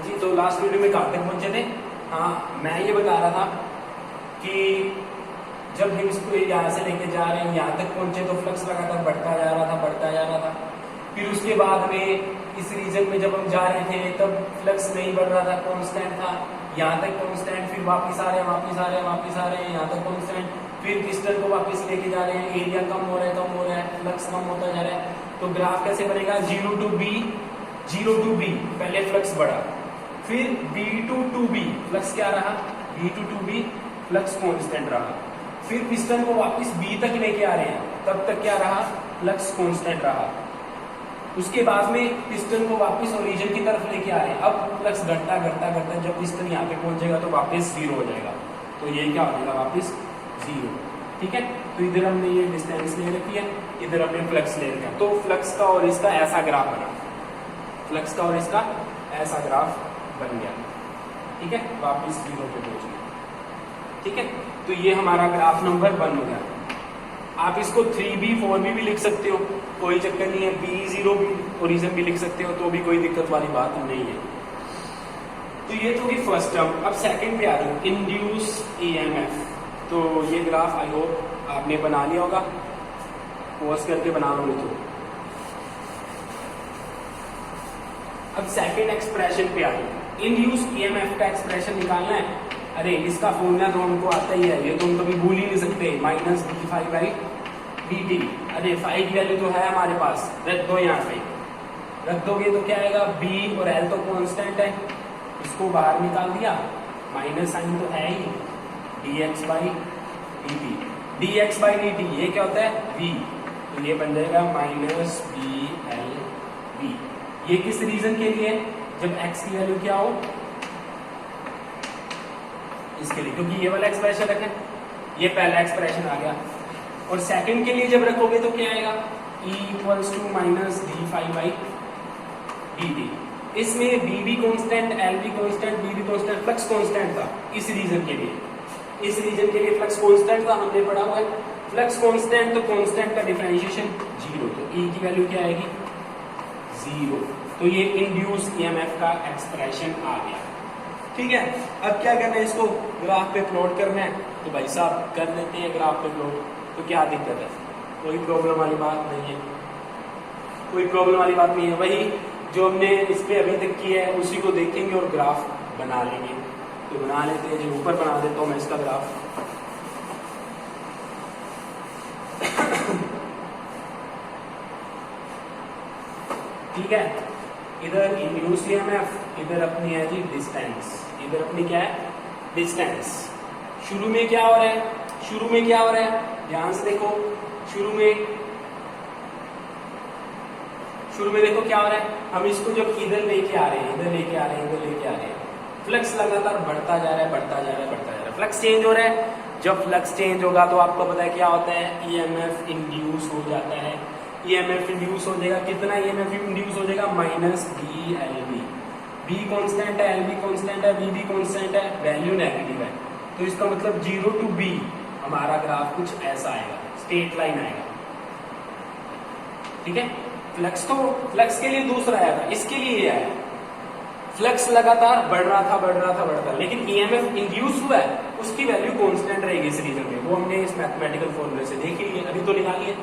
जी, तो last video में कहाँ तक पहुंचे थे? हाँ, मैं ये बता रहा था कि जब हम इसको यहाँ से लेके जा रहे हैं यहाँ तक पहुंचे तो फ्लक्स लगातार बढ़ता जा रहा था। फिर उसके बाद में इस रीजन में जब हम जा रहे थे तब फ्लक्स नहीं बढ़ रहा था, कांस्टेंट था, यहाँ तक कांस्टेंट, फिर वापस आ रहे हैं यहाँ तक कांस्टेंट, फिर पिस्टन को वापस लेके जा रहे हैं, एरिया कम हो रहा है, फ्लक्स कम होता जा रहा है। तो ग्राफ कैसे बनेगा? 0 to B पहले फ्लक्स बढ़ा, फिर B to B फ्लक्स क्या रहा? B to B flux constant रहा, फिर पिस्टन को वापस B तक लेके आ रहे हैं, तब तक क्या रहा? फ्लक्स कांस्टेंट रहा। उसके बाद में पिस्टन को वापस ओरिजिन की तरफ लेके आ रहे हैं, अब फ्लक्स घटता जब पिस्टन यहाँ पे पहुंचेगा तो वापस 0 हो जाएगा। तो ये क्या हो जाएगा? वापस 0। ठीक है, तो इधर हमने ये डिस्टेंस ले रखी है, इधर हमने फ्लक्स ले रखा है। तो फ्लक्स का और इसका ऐसा ग्राफ बना, फ्लक्स का और इसका ऐसा ग्राफ बन गया। ठीक है, वापस 0 पे पहुंच गया। ठीक है, तो ये हमारा ग्राफ नंबर 1 हो गया। आप इसको 3B 4B भी लिख सकते हो, कोई चक्कर नहीं है। B0 भी ओरिजिन भी लिख सकते हो, तो भी कोई दिक्कत वाली बात नहीं है। तो ये तो होगी फर्स्ट टर्म। अब सेकंड पे आ रहा हूँ, इंड्यूस EMF। तो ये ग्राफ आई होप आपने बना लिया होगा, पॉज करके बना लो नहीं तो। अब सेकंड एक्सप्रेशन पे आ रही है, इंड्यूस EMF का एक्सप्रेशन निकालना है। अरे इसका फॉर्मूला तो हमको आता ही है, ये तो हम कभी भूल ही नहीं सकते, -d∅dt। अरे फाई की वैल्यू तो है हमारे पास, रख दो यहाँ पे, रख दोगे तो क्या आएगा? B और L तो कांस्टेंट है, इसको बाहर निकाल दिया, माइनस साइन तो है ही, dx/dt ये क्या होता है? v, तो ये बन जाएगा -BLV। ये किस रीजन के लिए? जब x की वैल्यू क्या हो, इसके लिए, क्योंकि ये वाला एक्सप्रेशन रखें, ये पहला एक्सप्रेशन आ गया। और सेकंड के लिए जब रखोगे तो क्या आएगा? E = -dϕ/dt। इसमें b भी कांस्टेंट, L भी कांस्टेंट, B भी कांस्टेंट, फ्लक्स कांस्टेंट था इस रीजन के लिए। इस रीजन के लिए फ्लक्स कांस्टेंट था, हमने पढ़ा हुआ है। फ्लक्स कांस्टेंट, तो कांस्टेंट का डिफरेंशिएशन 0, तो E की वैल्यू क्या आएगी? 0। तो ये इंड्यूस EMF का एक्सप्रेशन आ गया। ठीक है, अब क्या करना है? इसको ग्राफ पे प्लॉट करना है, तो भाई साहब कर लेते हैं ग्राफ पे प्लॉट। तो क्या दिक्कत है? कोई प्रॉब्लम वाली बात नहीं है, कोई प्रॉब्लम वाली बात नहीं है। वही जो हमने इस पे अभी तक किया है उसी को देखेंगे और ग्राफ बना लेंगे। तो बना लेते हैं, जो ऊपर बना देता हूं मैं इसका ग्राफ। ठीक है, इधर इंड्यूस EMF, इधर अपनी है जी डिस्टेंस, इधर अपनी क्या है? डिस्टेंस। शुरू में क्या हो रहा है? ध्यान से देखो, शुरू में देखो क्या हो रहा है। हम इसको जब इधर लेके आ रहे हैं, फ्लक्स लगातार बढ़ता जा रहा है, फ्लक्स चेंज हो रहा है। जब फ्लक्स चेंज होगा तो आपको पता है क्या होता है? EMF इंड्यूस हो जाता है। EMF इंड्यूस हो जाएगा, कितना EMF इंड्यूस हो जाएगा? -BLV। B कांस्टेंट है, L भी कांस्टेंट है, B भी कांस्टेंट है, वैल्यू नेगेटिव है। तो इसका मतलब 0 to B हमारा ग्राफ कुछ ऐसा आएगा, स्ट्रेट लाइन आएगा। ठीक है, फ्लक्स के लिए दूसरा आया था, इसके लिए ये आया। फ्लक्स लगातार बढ़ रहा था, लेकिन EMF इंड्यूस हुआ है, उसकी वैल्यू कांस्टेंट रहेगी इस रीजन में। वो हमने इस मैथमेटिकल फॉर्मूले से देख लिए, अभी तो निकालिए।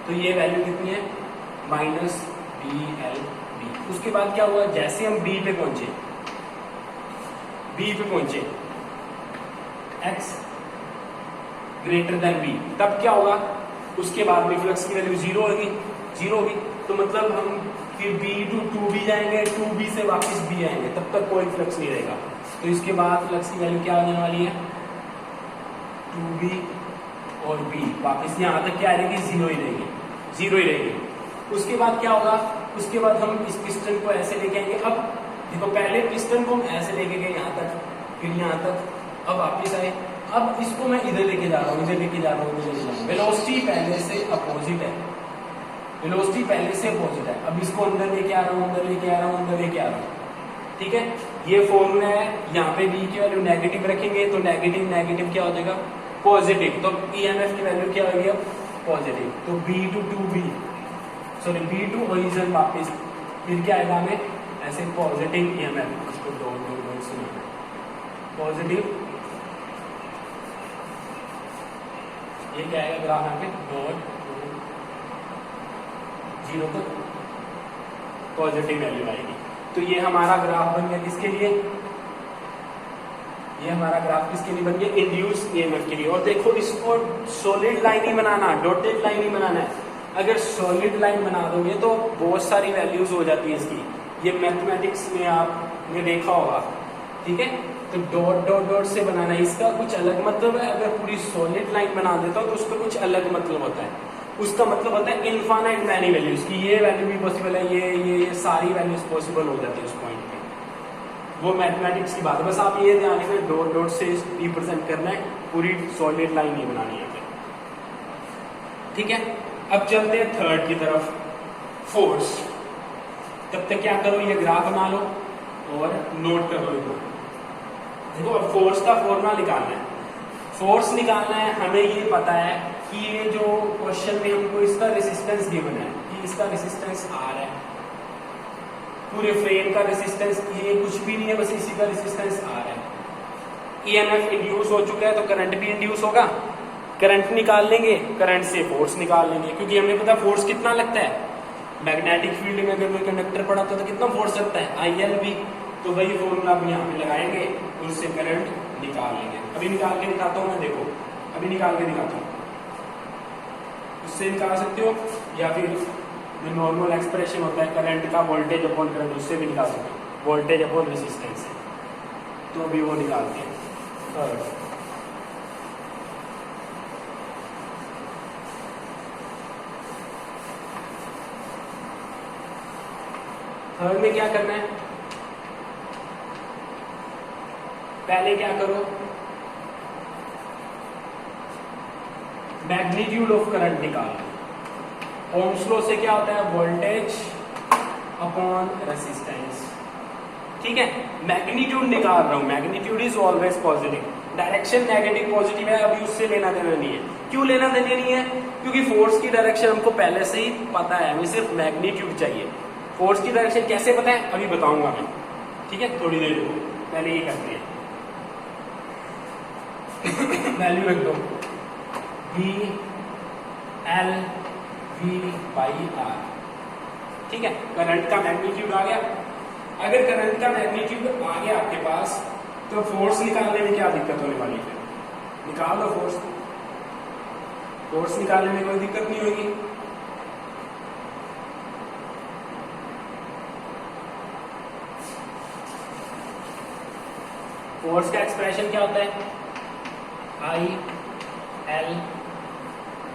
तो ये वैल्यू कितनी है? -BLV। उसके बाद क्या हुआ? जैसे हम B पे पहुंचे, x ग्रेटर देन B, तब क्या होगा? उसके बाद में फ्लक्स की वैल्यू 0 होगी। तो मतलब हम फिर B to 2B जाएंगे, 2B से वापस B आएंगे, तब तक कोई फ्लक्स नहीं रहेगा। तो इसके बाद फ्लक्स की वैल्यू क्या होने वाली है? 2B और B, वापस यहाँ तक क्या रहेगी? 0 ही रहेगी। उसके बाद क्या होगा? उसके बाद हम इस पिस्टन को ऐसे लेके आएंगे। अब देखो, पहले पिस्टन को हम ऐसे लेके गए यहाँ तक, फिर यहाँ तक, अब वापिस आए। अब इसको मैं इधर लेके जा रहा हूँ, वेलोसिटी पहले से अपोजिट है, अब इसको अंदर लेके आ रहा हूँ, ठीक है। ये फॉर्मूला है, यहाँ पे B की वैल्यू नेगेटिव रखेंगे तो नेगेटिव क्या हो जाएगा? पॉजिटिव। तो EMF की वैल्यू क्या होगी? अब पॉजिटिव। तो B to ओरिजिन वापस, फिर क्या आएगा हमें? ऐसे पॉजिटिव ईएमएफ, इसको डॉट डॉट डॉट से पॉजिटिव, ये क्या आएगा ग्राफ यहाँ पे डॉट 0 तक पॉजिटिव वैल्यू आएगी। तो ये हमारा ग्राफ बन गया किसके लिए, ये हमारा ग्राफ किसके लिए बन गया, इंड्यूस ईएमएफ के लिए। और देखो इसको सॉलिड लाइन ही बनाना, डॉटेड लाइन ही बनाना है। अगर सॉलिड लाइन बना दोगे तो बहुत सारी वैल्यूज हो जाती है इसकी, ये मैथमेटिक्स में आपने देखा होगा, ठीक है। तो डॉट डॉट डॉट से बनाना, इसका कुछ अलग मतलब है। अगर पूरी सॉलिड लाइन बना देता हो तो उसका कुछ अलग मतलब होता है। उसका मतलब होता है इनफाइनाइट मैनी वैल्यूज की, ये वैल्यू भी पॉसिबल है, ये सारी वैल्यूज पॉसिबल हो जाती है उस पॉइंट पे। वो मैथमेटिक्स की बात है, बस आप ये ध्यान रखें डॉट डॉट से रिप्रेजेंट करना है, पूरी सॉलिड लाइन नहीं बनानी है, ठीक है। अब चलते हैं थर्ड की तरफ, फोर्स। तब तक क्या करो, ये ग्राफ बना लो और नोट कर लो इनको। देखो अब फोर्स का फॉर्मूला निकालना है। फोर्स निकालना है, हमें ये पता है कि ये जो क्वेश्चन में हमको इसका रेसिस्टेंस गिवन है कि इसका रेसिस्टेंस R है, पूरे फ्रेम का रेसिस्टेंस ये कुछ भी नहीं है, बस इसी का रेसिस्टेंस R है। ईएमएफ इंड्यूस हो चुका है तो करंट भी इंड्यूस होगा, करंट निकाल लेंगे, करंट से फोर्स निकाल लेंगे, क्योंकि हमें पता फोर्स कितना लगता है। मैग्नेटिक फील्ड में अगर कोई कंडक्टर पड़ा तो कितना फोर्स लगता है, ILV। तो वही फॉर्मूला आप यहाँ पे लगाएंगे, उससे करंट निकाल लेंगे। अभी निकाल के दिखाता हूँ मैं, देखो अभी निकाल के दिखाता हूँ, उससे निकाल सकते हो, या फिर जो नॉर्मल एक्सप्रेशन होता है करंट का वोल्टेज अपॉन करंट, उससे भी निकाल सकते हो, वोल्टेज अपॉन रेसिस्टेंस है। तो अभी वो निकालते हैं। थर्ड में क्या करना है, पहले क्या करो, मैग्नीट्यूड ऑफ करंट निकालो। ओम्स लॉ से क्या होता है, वोल्टेज अपॉन रेसिस्टेंस, ठीक है। मैग्नीट्यूड निकाल रहा हूं, magnitude is always positive, direction negative positive है, अभी उससे लेना देना नहीं है। क्यों लेना देना नहीं है, क्योंकि फोर्स की डायरेक्शन हमको पहले से ही पता है, हमें सिर्फ मैग्नीट्यूड चाहिए। फोर्स की डायरेक्शन कैसे पता है अभी बताऊंगा मैं, ठीक है, थोड़ी देर को, पहले ये करते हैं। वैल्यू रख दो V L V by R, ठीक है। करंट का मैग्नीट्यूड आ गया। अगर करंट का मैग्नीट्यूड आ गया आपके पास तो फोर्स निकालने में क्या दिक्कत होने वाली है, निकाल लो फोर्स। फोर्स निकालने में कोई दिक्कत नहीं होगी। फोर्स का एक्सप्रेशन क्या होता है, I L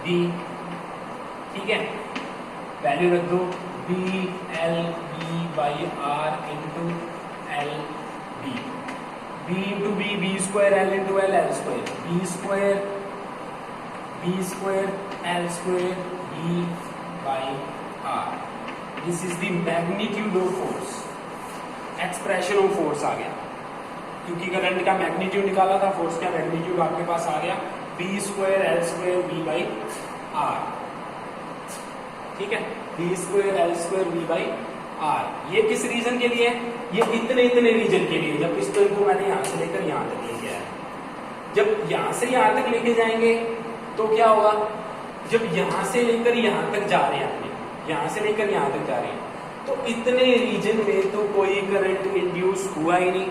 V, ठीक है। वैल्यू रख दो B L V by R into L B, B into B, B square L into L, L square, B square L square B by R। This is the magnitude of force, expression of force आ गया, क्योंकि current का magnitude निकाला था, force का magnitude आपके पास आ गया B square L square B by R, ठीक है। B square L square B by R। ये किस रीजन के लिए है, ये इतने रीजन के लिए, जब पिस्टन को मैंने यहां से लेकर यहां तक लेके आया। जब यहां से यहां तक लेके जाएंगे तो क्या होगा, जब यहां से लेकर यहां तक जा रहे हैं, अपने यहां से लेकर यहां तक जा रहे हैं, तो इतने रीजन में तो कोई करंट इंड्यूस हुआ ही नहीं,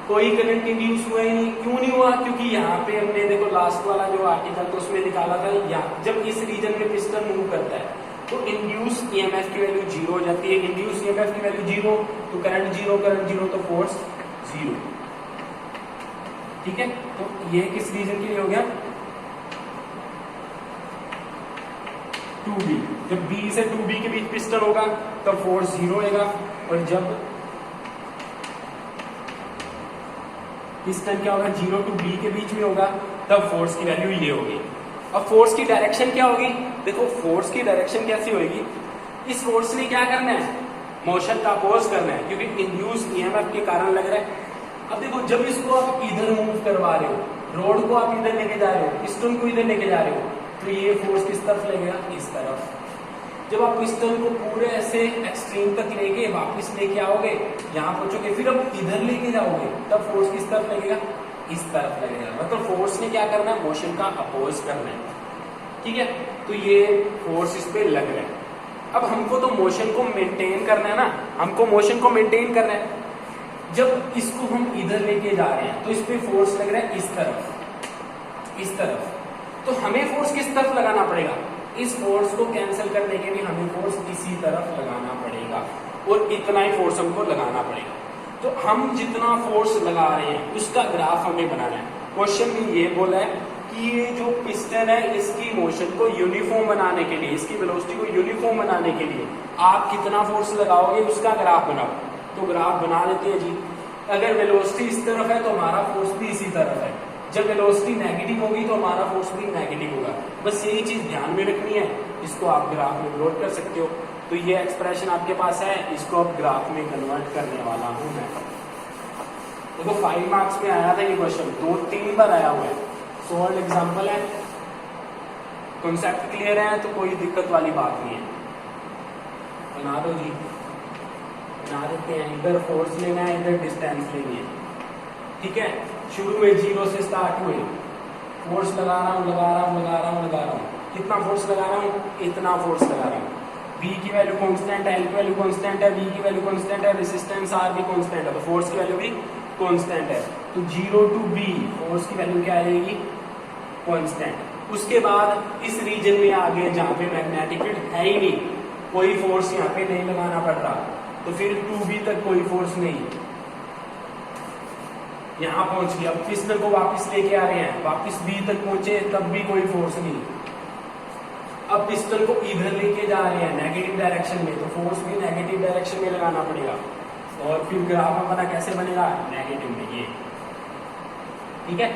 कोई करंट इंड्यूस हुआ ही नहीं। क्यों नहीं हुआ, क्योंकि यहाँ पे हमने देखो लास्ट वाला जो आर्टिकल तो उसमें निकाला था, यहाँ जब इस रीजन में पिस्टन मूव करता है तो इंड्यूस ईएमएफ की वैल्यू 0 हो जाती है। इंड्यूस ईएमएफ की वैल्यू 0 तो करंट 0 तो फोर्स 0, ठीक है। तो ये किस रीजन के लिए हो गया, 2B। जब B से 2B के बीच पिस्टन होगा तब फोर्स 0 होगा, और जब पिस्टन क्या होगा 0 to B के बीच में होगा तब फोर्स की वैल्यू ये होगी। अब फोर्स की डायरेक्शन क्या होगी, देखो फोर्स की डायरेक्शन कैसी होगी, इस फोर्स ने क्या करना है, मोशन का अपोज करना है, क्योंकि इंड्यूस ईएमएफ के कारण लग रहा है। अब देखो जब इसको आप इधर मूव करवा रहे हो, रोड को आप इधर लेके जा रहे हो, पिस्टन को इधर लेके जा रहे हो, तो ये फोर्स किस तरफ लगेगा, इस तरफ। जब आप पिस्टन को पूरे ऐसे एक्सट्रीम तक लेके वापस लेके आओगे, यहाँ पहुंचोगे, फिर अब इधर लेके जाओगे, तब फोर्स किस तरफ लगेगा, इस तरफ लगेगा। मतलब फोर्स ने क्या करना है, मोशन का अपोज करना है। ठीक है, तो ये फोर्स इस पे लग रहा है। अब हमको तो मोशन को मेंटेन करना है ना, हमको मोशन को मेंटेन करना है। जब इसको हम इधर लेके जा रहे हैं तो इस पे फोर्स लग रहा है इस तरफ, इस तरफ। तो हमें फोर्स किस तरफ लगाना पड़ेगा, इस फोर्स को कैंसिल करने के लिए हमें फोर्स इसी तरफ लगाना पड़ेगा, और इतना ही फोर्स हमको लगाना पड़ेगा। तो हम जितना फोर्स लगा रहे हैं उसका ग्राफ हमें बनाना है। क्वेश्चन में ये बोला है कि ये जो पिस्टन है इसकी मोशन को यूनिफॉर्म बनाने के लिए, इसकी वेलोसिटी को यूनिफॉर्म बनाने के लिए आप कितना फोर्स लगाओगे उसका ग्राफ बनाओ। तो ग्राफ बना लेते हैं जी। अगर वेलोसिटी इस तरफ है तो हमारा फोर्स भी इसी तरफ है, जब वेलोसिटी नेगेटिव होगी तो हमारा फोर्स भी नेगेटिव होगा। बस यही चीज ध्यान में रखनी है, इसको आप ग्राफ में प्लॉट कर सकते हो। तो ये एक्सप्रेशन आपके पास है, इसको अब ग्राफ में कन्वर्ट करने वाला हूं मैं। देखो 5 मार्क्स में आया था ये क्वेश्चन, 2-3 बार आया हुआ है। सॉल्व एग्जाम्पल है, कॉन्सेप्ट क्लियर है तो कोई दिक्कत वाली बात नहीं है। बना दो जी, बना देते हैं। इधर फोर्स लेना है, इधर डिस्टेंस लेनी है। ठीक है, शुरू में 0 से स्टार्ट हुए, फोर्स लगा रहा हूं, लगा रहा हूं, लगा रहा हूं, लगा रहा हूं। कितना फोर्स लगा रहा हूं, इतना फोर्स लगा रहा हूं। V की वैल्यू कांस्टेंट है, L की वैल्यू कांस्टेंट है, V की वैल्यू कांस्टेंट है, रेजिस्टेंस R भी कांस्टेंट है, तो फोर्स की वैल्यू भी कांस्टेंट है। तो 0 to B फोर्स की वैल्यू क्या आएगी, कांस्टेंट। उसके बाद इस रीजन में आगे जहां पे मैग्नेटिक फील्ड है ही नहीं, कोई फोर्स यहाँ पे नहीं लगाना पड़ रहा, तो फिर 2B तक कोई फोर्स नहीं। यहां पहुंच गया, अब पिस्टन को वापस लेके आ रहे हैं, वापस B तक पहुंचे तब भी कोई फोर्स नहीं। अब पिस्टन को इधर लेके जा रहे हैं नेगेटिव डायरेक्शन में, तो फोर्स भी नेगेटिव डायरेक्शन में लगाना पड़ेगा। और फिर ग्राफ हमारा कैसे बनेगा, नेगेटिव में, ये। ठीक है,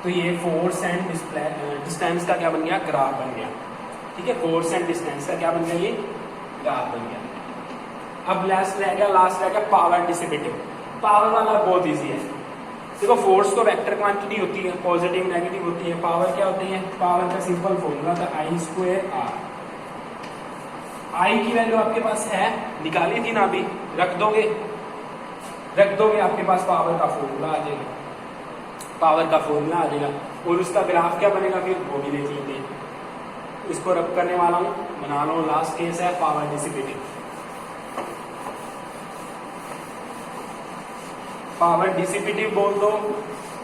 तो ये फोर्स एंड डिस्टेंस का क्या बन गया, ग्राफ बन गया। ठीक है, फोर्स एंड डिस्टेंस का क्या बन गया, ये ग्राफ बन गया। अब लास्ट रह गया पावर डिसिपेटिव। पावर वाला बहुत इजी है। देखो फोर्स तो वेक्टर क्वांटिटी होती है, पॉजिटिव नेगेटिव होती है। पावर क्या होती है, पावर का सिंपल फॉर्मूला था I² R। I की वैल्यू आपके पास है, निकाली थी ना अभी, रख दोगे आपके पास पावर का फॉर्मूला आ जाएगा, पावर का फॉर्मूला आ जाएगा। और उसका ग्राफ क्या बनेगा फिर वो भी देख लेते हैं। इसको रब करने वाला हूं, बना लो। लास्ट केस है पावर डिसिपेटिव। पावर डिसिपेटिव बोल दो,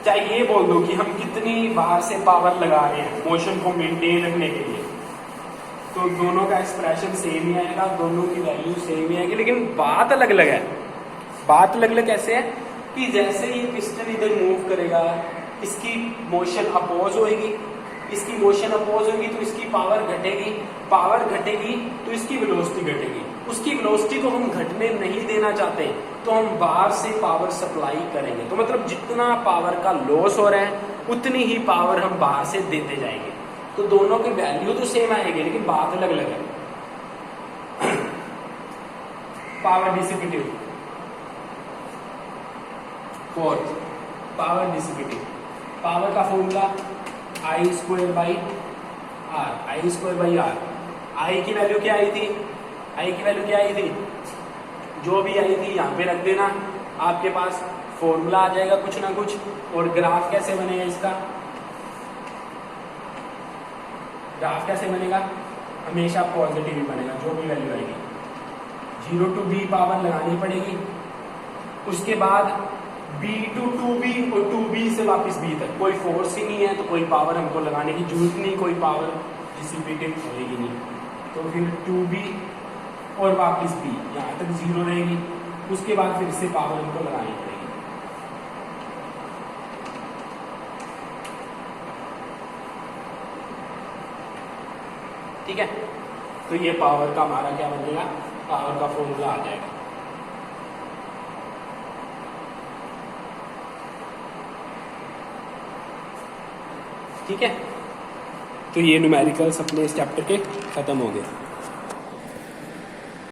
चाहे ये बोल दो कि हम कितनी बार से पावर लगा रहे हैं मोशन को मेंटेन रखने के लिए, तो दोनों का एक्सप्रेशन सेम ही आएगा, दोनों की वैल्यू सेम ही आएगी। लेकिन बात अलग अलग है। बात अलग अलग कैसे है कि जैसे ये पिस्टन इधर मूव करेगा, इसकी मोशन अपोज होगी, इसकी मोशन अपोज होगी तो इसकी पावर घटेगी, पावर घटेगी तो इसकी वेलोसिटी घटेगी। उसकी वेलोसिटी को हम घटने नहीं देना चाहते, तो हम बाहर से पावर सप्लाई करेंगे। तो मतलब जितना पावर का लॉस हो रहा है उतनी ही पावर हम बाहर से देते जाएंगे। तो दोनों की वैल्यू तो सेम आएगी, लेकिन बात अलग अलग है। Power dissipative, fourth power dissipative. Power का formula I² by R, I² by R। I की वैल्यू क्या आई थी, I की वैल्यू क्या आई थी, जो भी आई थी यहाँ पे रख देना, आपके पास फॉर्मूला आ जाएगा कुछ ना कुछ। और ग्राफ कैसे बनेगा इसका, ग्राफ कैसे बनेगा, हमेशा पॉजिटिव ही बनेगा जो भी वैल्यू आएगी। 0 to B पावर लगानी पड़ेगी, उसके बाद B to 2B और 2B से वापस B तक कोई फोर्स ही नहीं है, तो कोई पावर हमको लगाने की जरूरत नहीं, कोई पावर डिसिपेटेड होगी नहीं। तो फिर 2B और वापस B, यहाँ तक 0 रहेगी, उसके बाद फिर से पावर हमको लगानी पड़ेगी। ठीक है, तो ये पावर का हमारा क्या बनेगा, पावर का फॉर्मूला आ जाएगा। ठीक है, तो ये न्यूमेरिकल्स अपने इस चैप्टर के खत्म हो गए।